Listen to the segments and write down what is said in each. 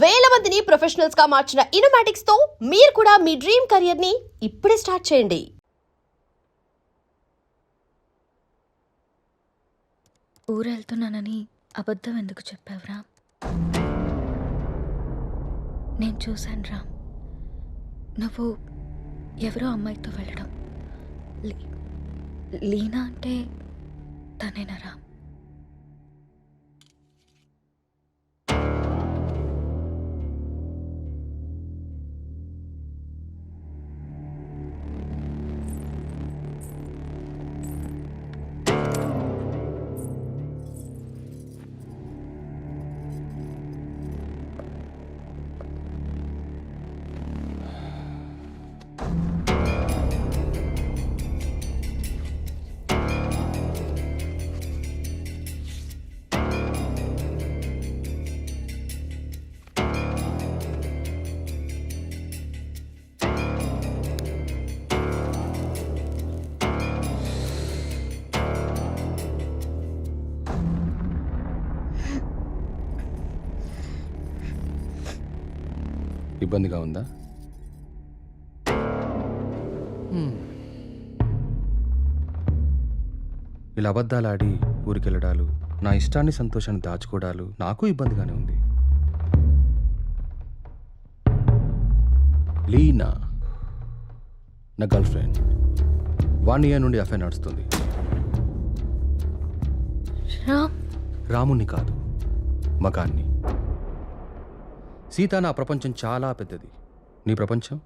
వేల మందిని ప్రొఫెషనల్స్ గా మార్చిన ఇనోమాటిక్స్ తో మీరు కూడా మీ డ్రీమ్ కెరియర్ ని ఇప్పుడే స్టార్ట్ చేయండి. ఊరెళ్తున్నానని అబద్ధం ఎందుకు చెప్పావురా? నేను చూశాను రా, నువ్వు ఎవరో అమ్మాయితో వెళ్ళడం. లీనా అంటే తనేనరా? ఇబ్బందిగా ఉందా? ఇలా అబద్ధాలాడి ఊరికెళ్ళడాలు, నా ఇష్టాన్ని సంతోషాన్ని దాచుకోవడాలు నాకు ఇబ్బందిగానే ఉంది. లీనా నా గర్ల్ ఫ్రెండ్. 1 year నుండి అఫైర్ నడుస్తుంది. రాముణ్ణి కాదు, మగాన్ని. సీత, నా ప్రపంచం చాలా పెద్దది, నీ ప్రపంచం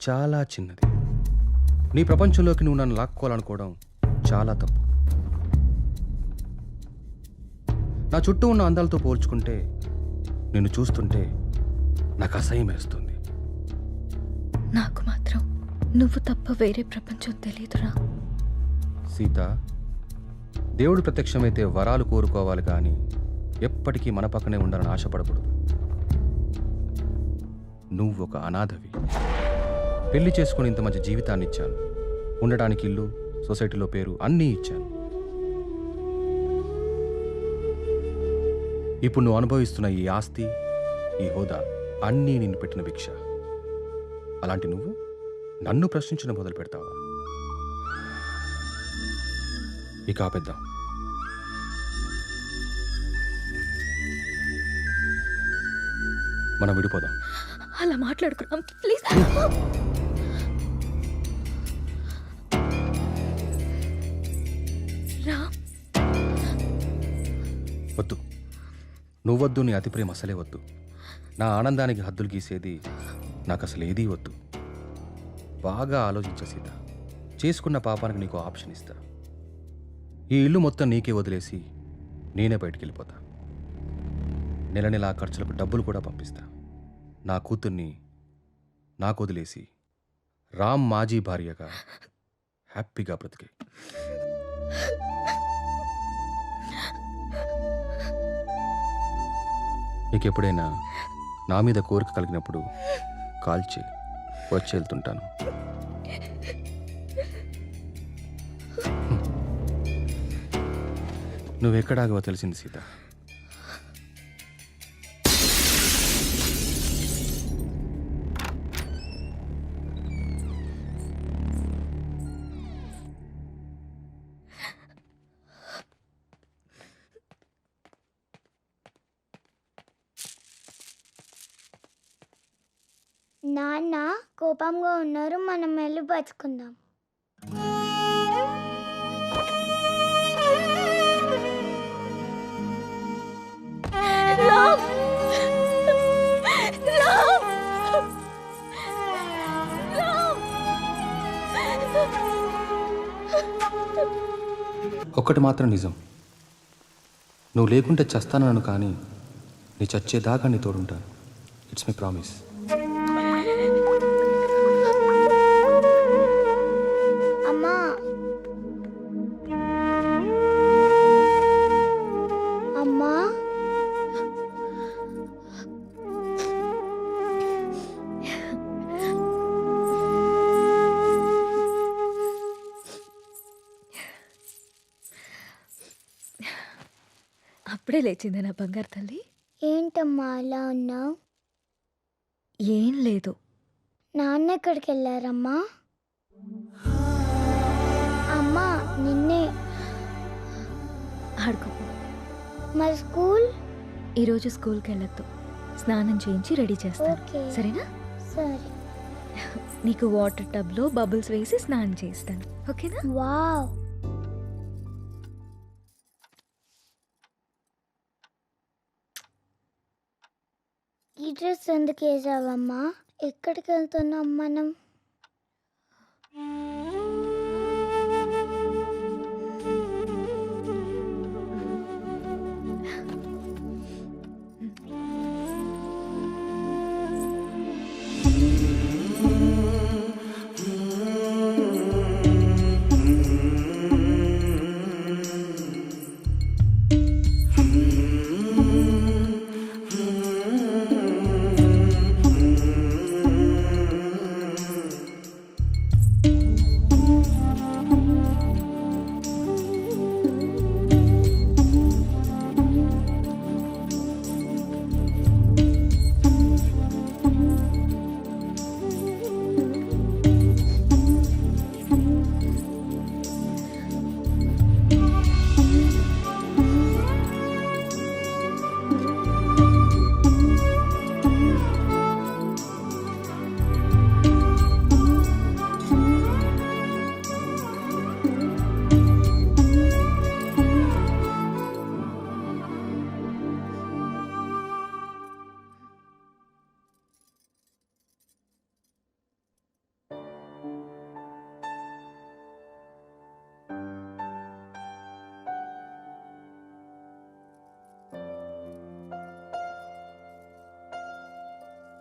చాలా చిన్నది. నీ ప్రపంచంలోకి నువ్వు నన్ను లాక్కోవాలనుకోవడం చాలా తప్పు. నా చుట్టూ ఉన్న అందాలతో పోల్చుకుంటే నిన్ను చూస్తుంటే నాకు అసహ్యం వేస్తుంది. నాకు మాత్రం నువ్వు తప్ప వేరే ప్రపంచం తెలియదురా. సీత, దేవుడు ప్రత్యక్షమైతే వరాలు కోరుకోవాలి కానీ ఎప్పటికీ మన పక్కనే ఉండాలని ఆశపడకూడదు. నువ్వు ఒక అనాథవి. పెళ్లి చేసుకుని ఇంత మంచి జీవితాన్ని ఇచ్చాను, ఉండడానికి ఇల్లు, సొసైటీలో పేరు అన్నీ ఇచ్చాను. ఇప్పుడు నువ్వు అనుభవిస్తున్న ఈ ఆస్తి, ఈ హోదా అన్నీ నిన్ను పెట్టిన భిక్ష. అలాంటి నువ్వు నన్ను ప్రశ్నించడం మొదలు పెడతావా? ఇక ఆపేద్దాం. మనం విడిపోదాం. అలా మాట్లాడుకున్నాం ప్లీజ్. రా. వద్దు, నువ్వొద్దు, నీ అతి ప్రేమ అసలే వద్దు. నా ఆనందానికి హద్దులు గీసేది నాకు అసలు ఏదీ వద్దు. బాగా ఆలోచించ సీత. చేసుకున్న పాపానికి నీకు ఆప్షన్ ఇస్తా. ఈ ఇల్లు మొత్తం నీకే వదిలేసి నేనే బయటికి వెళ్ళిపోతా. నెల నెల ఖర్చులకు డబ్బులు కూడా పంపిస్తా. నా కూతుర్ని నాకు వదిలేసి రామ్ మాజీ భార్యగా హ్యాపీగా బ్రతికే. నీకెప్పుడైనా నా మీద కోరిక కలిగినప్పుడు కాల్ చేయి, వచ్చి వెళ్తుంటాను. నువ్వెక్కడాగో తెలిసింది సీత. నాన్న కోపంగా ఉన్నారు, మనం వెళ్ళి బతుకుందాం. ఒక్కటి మాత్రం నిజం, నువ్వు లేకుంటే చస్తానను, కానీ నీ చచ్చేదాకా నీ తోడుంటాను. It's my promise. అమ్మా, అమ్మా, అప్పుడే లేచింది నా బంగారు తల్లి. ఏంటి ఏంటమ్మా అలా ఉన్నావు? ఏం లేదు. నాన్న ఎక్కడికి వెళ్ళారమ్మా? అమ్మా నిన్నే. ఆడుకోపో. మరి స్కూల్? ఈరోజు స్కూల్కి వెళ్ళొద్దు. స్నానం చేయించి రెడీ చేస్తాను, ఓకే. సరేనా? సరే. నీకు వాటర్ టబ్లో బబుల్స్ వేసి స్నానం చేస్తాను, ఓకేనా? వావ్. ఈ డ్రెస్ ఎందుకు వేసావమ్మా? ఎక్కడికి వెళ్తున్నాం మనం?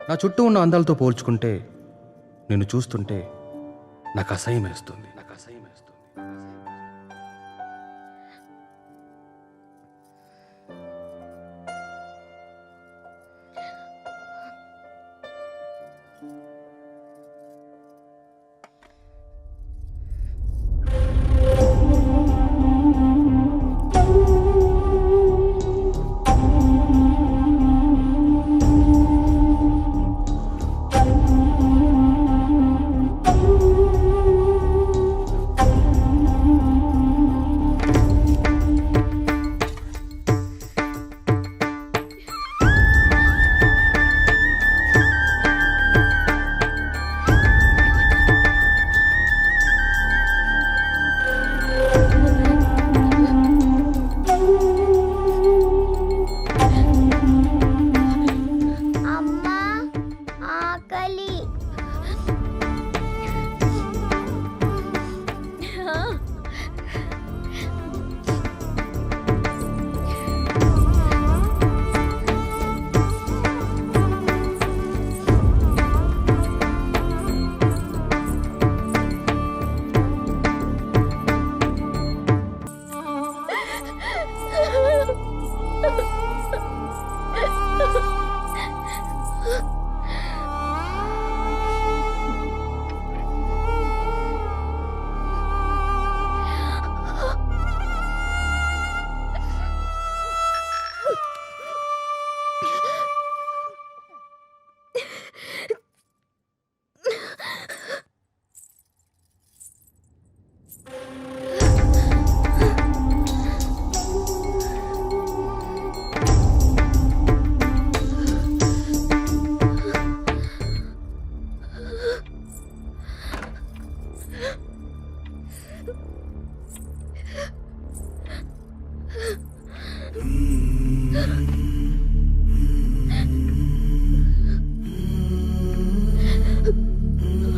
నా చుట్టూ ఉన్న అందాలతో పోల్చుకుంటే నిన్ను చూస్తుంటే నాకు అసహ్యం వేస్తుంది. అమ్మా ఆకలి.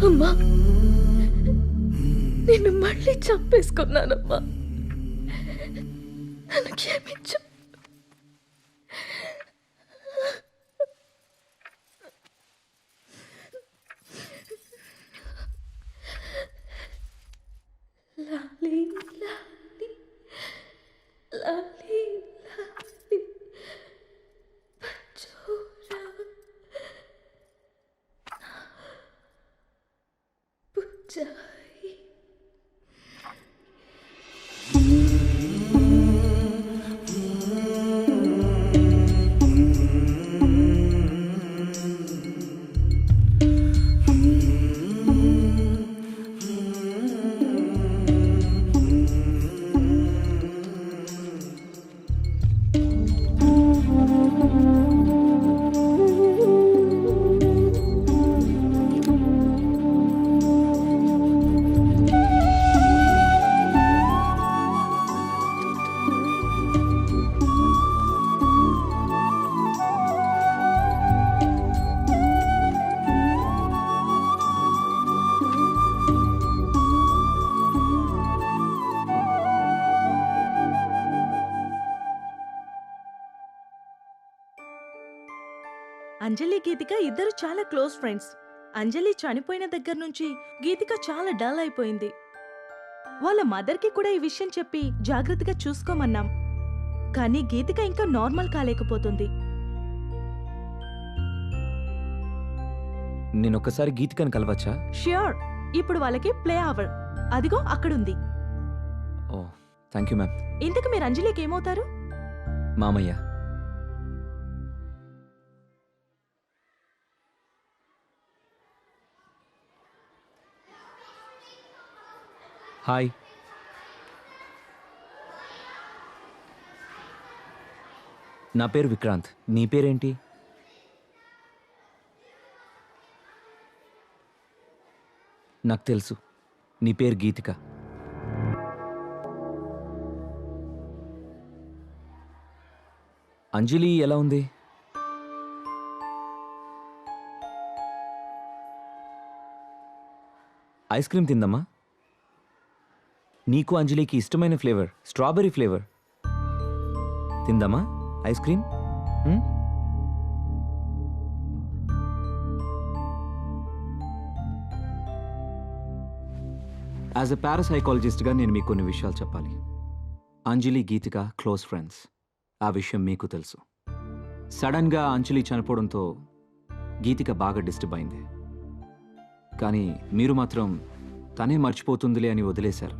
అమ్మా, నిన్ను మళ్ళీ చంపేసుకున్నానమ్మా. నన్ను క్షమించు. లాలీ లాలీ లాలీ లాలీ పచ్చోరా పుచ్చాయి. అంజలి గీతిక ఇద్దరు చాలా క్లోజ్ ఫ్రెండ్స్. అంజలి చనిపోయిన దగ్గర నుంచి గీతిక చాలా డల్ అయిపోయింది. వాళ్ళ మదర్కి కూడా ఈ విషయం చెప్పి జాగ్రత్తగా చూసుకోమన్నాం. కానీ గీతిక ఇంకా నార్మల్ కాలేకపోతుంది. నేనొక్కసారి గీతికని కలవచ్చా? ష్యూర్, ఇప్పుడు వాళ్ళకి ప్లే అవర్. అదిగో అక్కడుంది. ఓ థ్యాంక్ యూ మ్యామ్. ఇంతకు మీరు అంజలికి ఏమవుతారు? మామయ్య. హాయ్. నా పేరు విక్రాంత్. నీ పేరేంటి? నాకు తెలుసు, నీ పేరు గీతిక. అంజలి ఎలా ఉంది? ఐస్ క్రీమ్ తిందమ్మా. నీకు అంజలికి ఇష్టమైన ఫ్లేవర్ స్ట్రాబెర్రీ ఫ్లేవర్. తిందమ్మా ఐస్ క్రీమ్. యాజ్ ఎ పారాసైకాలజిస్ట్గా నేను మీకు కొన్ని విషయాలు చెప్పాలి. Anjali Geethika close friends. ఆ విషయం మీకు తెలుసు. సడన్గా అంజలి చనిపోవడంతో గీతిక బాగా డిస్టర్బ్ అయింది. కానీ మీరు మాత్రం తనే మర్చిపోతుందిలే అని వదిలేశారు.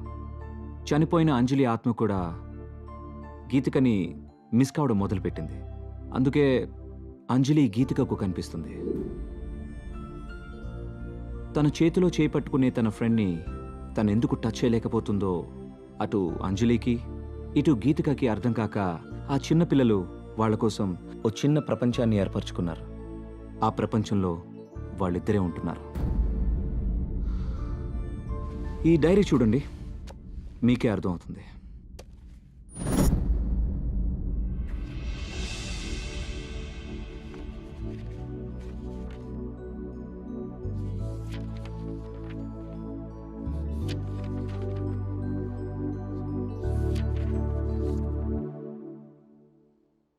చనిపోయిన అంజలి ఆత్మ కూడా గీతికని మిస్ కావడం మొదలుపెట్టింది. అందుకే అంజలి గీతికకు కనిపిస్తుంది. తన చేతిలో చేపట్టుకునే తన ఫ్రెండ్ని తను ఎందుకు టచ్ చేయలేకపోతుందో అటు అంజలికి ఇటు గీతికకి అర్థం కాక ఆ చిన్న పిల్లలు వాళ్ళ కోసం ఓ చిన్న ప్రపంచాన్ని ఏర్పరచుకున్నారు. ఆ ప్రపంచంలో వాళ్ళిద్దరే ఉంటున్నారు. ఈ డైరీ చూడండి, మీకే అర్థమవుతుంది.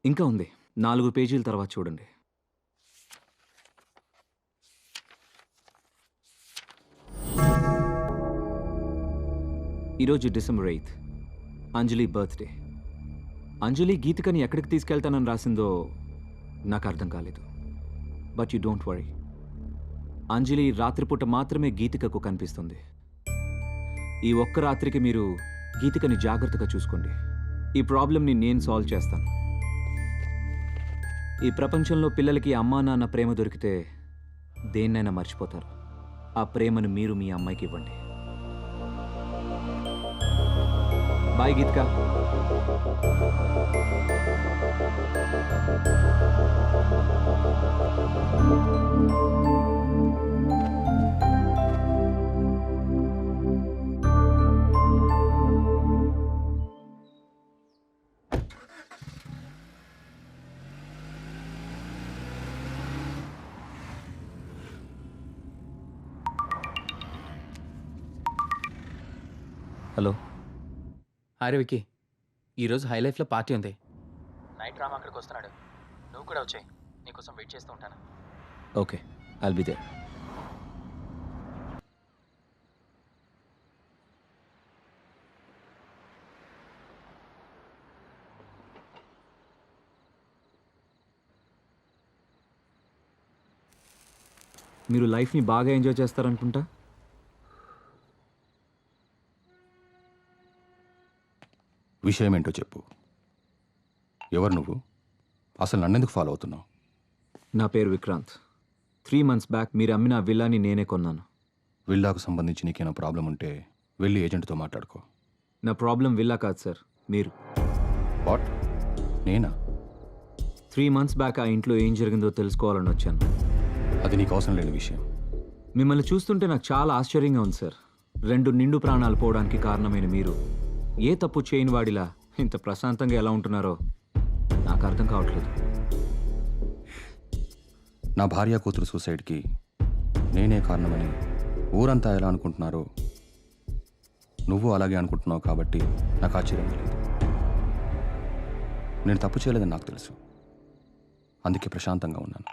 ఇంకా ఉంది, 4 పేజీల తర్వాత చూడండి. ఈరోజు డిసెంబర్ 8th, అంజలి బర్త్డే. అంజలి గీతికని ఎక్కడికి తీసుకెళ్తానని రాసిందో నాకు అర్థం కాలేదు. బట్ యు డోంట్ వరీ, అంజలి రాత్రిపూట మాత్రమే గీతికకు కనిపిస్తుంది. ఈ ఒక్క రాత్రికి మీరు గీతికని జాగ్రత్తగా చూసుకోండి. ఈ ప్రాబ్లంని నేను సాల్వ్ చేస్తాను. ఈ ప్రపంచంలో పిల్లలకి అమ్మా నాన్న ప్రేమ దొరికితే దేన్నైనా మర్చిపోతారు. ఆ ప్రేమను మీరు మీ అమ్మాయికి ఇవ్వండి. బాయ్ గీతిక. హలో. హాయ్ విక్కీ, ఈరోజు హై లైఫ్లో పార్టీ ఉంది. నైట్ రామ్ అక్కడికి వస్తున్నాడు. నువ్వు కూడా వచ్చాయి, నీకోసం వెయిట్ చేస్తూ ఉంటాను. Okay, I'll be there. మీరు లైఫ్ని బాగా ఎంజాయ్ చేస్తారనుకుంటా. విషయం ఏంటో చెప్పు. ఎవరు నువ్వు? అసలు నన్నెందుకు ఫాలో అవుతున్నావు? నా పేరు విక్రాంత్. 3 months బ్యాక్ మీరు అమ్మిన ఆ విల్లాని నేనే కొన్నాను. విల్లాకు సంబంధించి నీకేమైనా ప్రాబ్లం ఉంటే వెళ్ళి ఏజెంట్తో మాట్లాడుకో. నా ప్రాబ్లం విల్లా కాదు సార్, మీరు. వాట్? నేనా? 3 months బ్యాక్ ఆ ఇంట్లో ఏం జరిగిందో తెలుసుకోవాలని వచ్చాను. అది నీకు అవసరం లేని విషయం. మిమ్మల్ని చూస్తుంటే నాకు చాలా ఆశ్చర్యంగా ఉంది సార్. 2 నిండు ప్రాణాలు పోవడానికి కారణమైన మీరు ఏ తప్పు చేయని వాడిలా ఇంత ప్రశాంతంగా ఎలా ఉంటున్నారో నాకు అర్థం కావట్లేదు. నా భార్య కూతురు సూసైడ్కి నేనే కారణమని ఊరంతా ఎలా అనుకుంటున్నారో నువ్వు అలాగే అనుకుంటున్నావు కాబట్టి నాకు ఆశ్చర్యం లేదు. నేను తప్పు చేయలేదని నాకు తెలుసు, అందుకే ప్రశాంతంగా ఉన్నాను.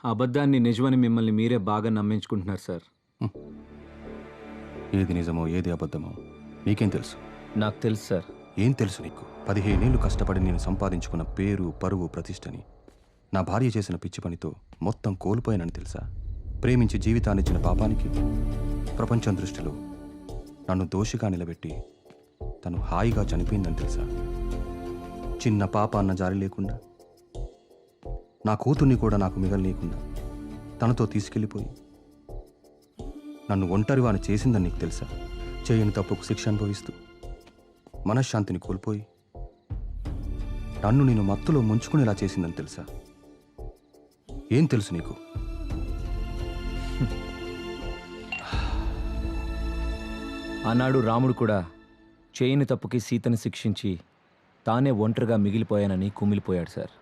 అబద్ధాన్ని నిజమని మిమ్మల్ని మీరే బాగా నమ్మించుకుంటున్నారు సార్. ఏది నిజమో ఏది అబద్ధమో నీకేం తెలుసు? నాకు తెలుసు సార్. ఏం తెలుసు నీకు? 15 ఏళ్ళు కష్టపడి నేను సంపాదించుకున్న పేరు, పరువు, ప్రతిష్టని నా భార్య చేసిన పిచ్చి పనితో మొత్తం కోల్పోయానని తెలుసా? ప్రేమించి జీవితాన్నిచ్చిన పాపానికి ప్రపంచం దృష్టిలో నన్ను దోషిగా నిలబెట్టి తను హాయిగా చనిపోయిందని తెలుసా? చిన్న పాప అన్న జారి లేకుండా, నా కూతుర్ని కూడా నాకు మిగలనీయకుండా తనతో తీసుకెళ్ళిపోయి నన్ను ఒంటరివాని చేసిందని నీకు తెలుసా? చేయని తప్పుకు శిక్ష అనుభవిస్తూ మనశ్శాంతిని కోల్పోయి నన్ను నేను మత్తులో ముంచుకునేలా చేసిందని తెలుసా? ఏం తెలుసు నీకు? ఆనాడు రాముడు కూడా చేయని తప్పుకి సీతను శిక్షించి తానే ఒంటరిగా మిగిలిపోయానని కుమిలిపోయాడు సార్.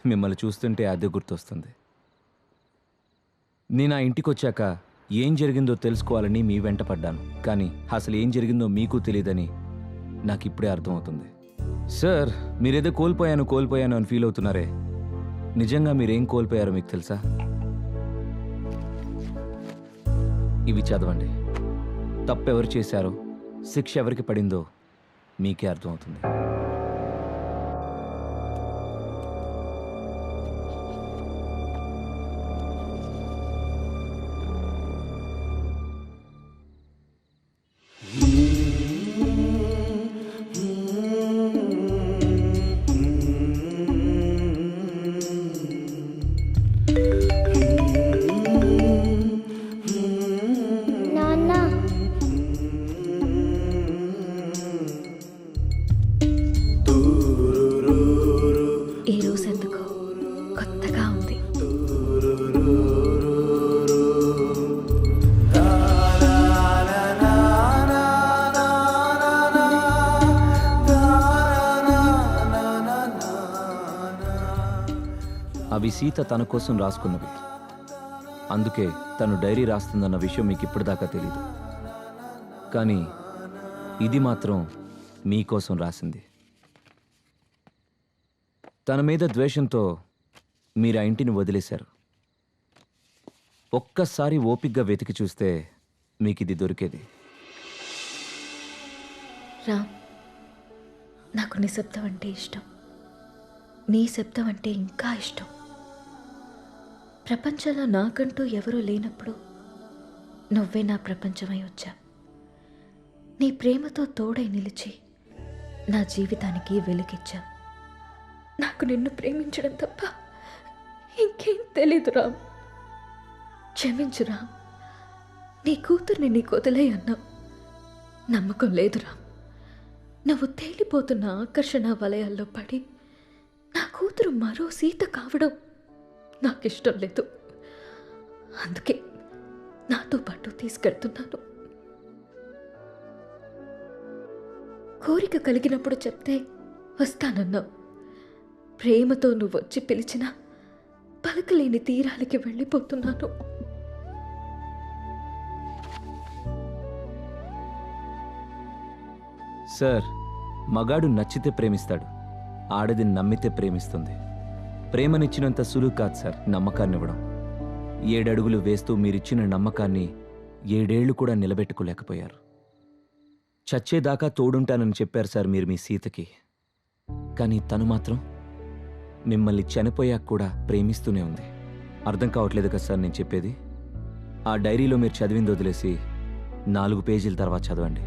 మిమ్మల్ని చూస్తుంటే అదే గుర్తొస్తుంది. నేను ఆ ఇంటికి వచ్చాక ఏం జరిగిందో తెలుసుకోవాలని మీ వెంట పడ్డాను. కానీ అసలు ఏం జరిగిందో మీకు తెలియదని నాకు ఇప్పుడే అర్థమవుతుంది. సార్, మీరేదో కోల్పోయాను అని ఫీల్ అవుతున్నారే, నిజంగా మీరేం కోల్పోయారో మీకు తెలుసా? ఇవి చదవండి. తప్పెవరు చేశారో, శిక్ష ఎవరికి పడిందో మీకే అర్థమవుతుంది. నాన్న ఈ రోజు ఎందుకో కొత్తగా ఉంది. అవి సీత తన కోసం రాసుకున్నవి. అందుకే తను డైరీ రాస్తుందన్న విషయం మీకు ఇప్పటిదాకా తెలీదు. కానీ ఇది మాత్రం మీకోసం రాసింది. తన మీద ద్వేషంతో మీరు ఆ ఇంటిని వదిలేశారు. ఒక్కసారి ఓపిగ్గా వెతికి చూస్తే మీకు ఇది దొరికేది. రామ్, నాకు నిశ్శబ్దం అంటే ఇష్టం. నీ శబ్దం అంటే ఇంకా ఇష్టం. ప్రపంచంలో నాకంటూ ఎవరూ లేనప్పుడు నువ్వే నా ప్రపంచమై వచ్చా. నీ ప్రేమతో తోడై నిలిచి నా జీవితానికి వెలుగిచ్చా. నాకు నిన్ను ప్రేమించడం తప్ప ఇంకేం తెలీదు రామ్. క్షమించు రామ్. నీ కూతుర్ని నీకు వదిలే అన్నావు. నమ్మకం లేదు రామ్. నువ్వు తేలిపోతున్న ఆకర్షణ వలయాల్లో పడి నా కూతురు మరో సీత కావడం నాకిష్టం లేదు. అందుకే నాతో పాటు తీసుకెళ్తున్నాను. కోరిక కలిగినప్పుడు చెప్తే వస్తానన్నావు. ప్రేమతో నువ్వు వచ్చి పిలిచినా పలకలేని తీరాలకి వెళ్ళిపోతున్నాను. సార్, మగాడు నచ్చితే ప్రేమిస్తాడు, ఆడది నమ్మితే ప్రేమిస్తుంది. ప్రేమనిచ్చినంత సులువు కాదు సార్ నమ్మకాన్ని ఇవ్వడం. 7 అడుగులు వేస్తూ మీరిచ్చిన నమ్మకాన్ని 7 ఏళ్లు కూడా నిలబెట్టుకోలేకపోయారు. చచ్చేదాకా తోడుంటానని చెప్పారు సార్ మీరు మీ సీతకి. కానీ తను మాత్రం మిమ్మల్ని చనిపోయాక కూడా ప్రేమిస్తూనే ఉంది. అర్థం కావట్లేదు కదా సార్ నేను చెప్పేది? ఆ డైరీలో మీరు చదివింది వదిలేసి 4 పేజీల తర్వాత చదవండి.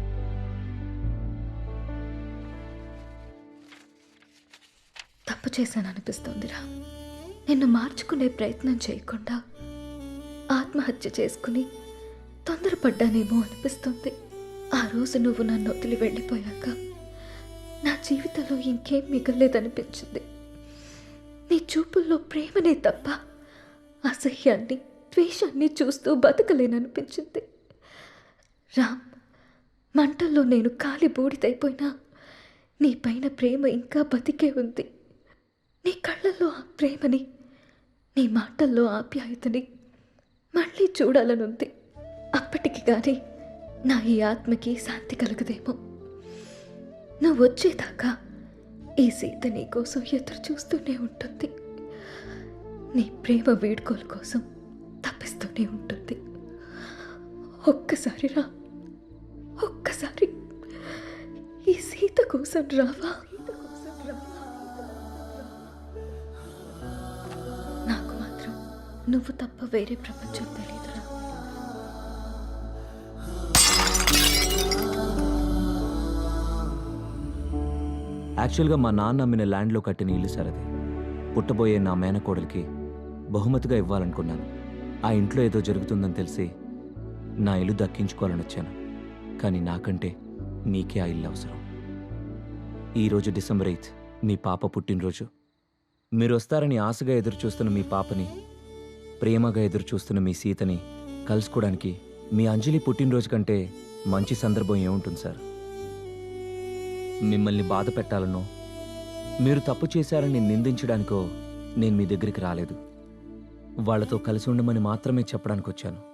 తప్పు చేశాననిపిస్తోందిరా. నిన్ను మార్చుకునే ప్రయత్నం చేయకుండా ఆత్మహత్య చేసుకుని తొందరపడ్డానేమో అనిపిస్తుంది. ఆ రోజు నువ్వు నన్ను వదిలి వెళ్ళిపోయాక నా జీవితంలో ఇంకేం మిగలలేదనిపించింది. నీ చూపుల్లో ప్రేమనే తప్ప అసహ్యాన్ని, ద్వేషాన్ని చూస్తూ బతకలేననిపించింది. రామ్, మంటల్లో నేను కాలి బూడిదైపోయినా నీ పైన ప్రేమ ఇంకా బతికే ఉంది. నీ కళ్ళల్లో ఆ ప్రేమని, నీ మాటల్లో ఆప్యాయతని మళ్ళీ చూడాలనుంది. అప్పటికి కానీ నా ఈ ఆత్మకి శాంతి కలగదేమో. నువ్వు వచ్చేదాకా ఈ సీత నీ కోసం ఎదురు చూస్తూనే ఉంటుంది. నీ ప్రేమ వేడుకోల కోసం తప్పిస్తూనే ఉంటుంది. ఒక్కసారి రా, ఒక్కసారి ఈ సీత కోసం రావా? నాకు మాత్రం నువ్వు తప్ప వేరే ప్రపంచం తెలియదురా. యాక్చువల్గా మా నాన్న అమ్మిన ల్యాండ్లో కట్టిన ఇల్లు సార్ అది. పుట్టబోయే నా మేనకోడలికి బహుమతిగా ఇవ్వాలనుకున్నాను. ఆ ఇంట్లో ఏదో జరుగుతుందని తెలిసి నా ఇల్లు దక్కించుకోవాలని వచ్చాను. కానీ నాకంటే మీకే ఆ ఇల్లు అవసరం. ఈరోజు డిసెంబర్ 8 మీ పాప పుట్టినరోజు. మీరు వస్తారని ఆశగా ఎదురు చూస్తున్న మీ పాపని, ప్రేమగా ఎదురు చూస్తున్న మీ సీతని కలుసుకోవడానికి మీ అంజలి పుట్టినరోజు కంటే మంచి సందర్భం ఏముంటుంది సార్? మిమ్మల్ని బాధ పెట్టాలనో, మీరు తప్పు చేశారని నిందించడానికో నేను మీ దగ్గరికి రాలేదు. వాళ్ళతో కలిసి ఉండమని మాత్రమే చెప్పడానికి వచ్చాను.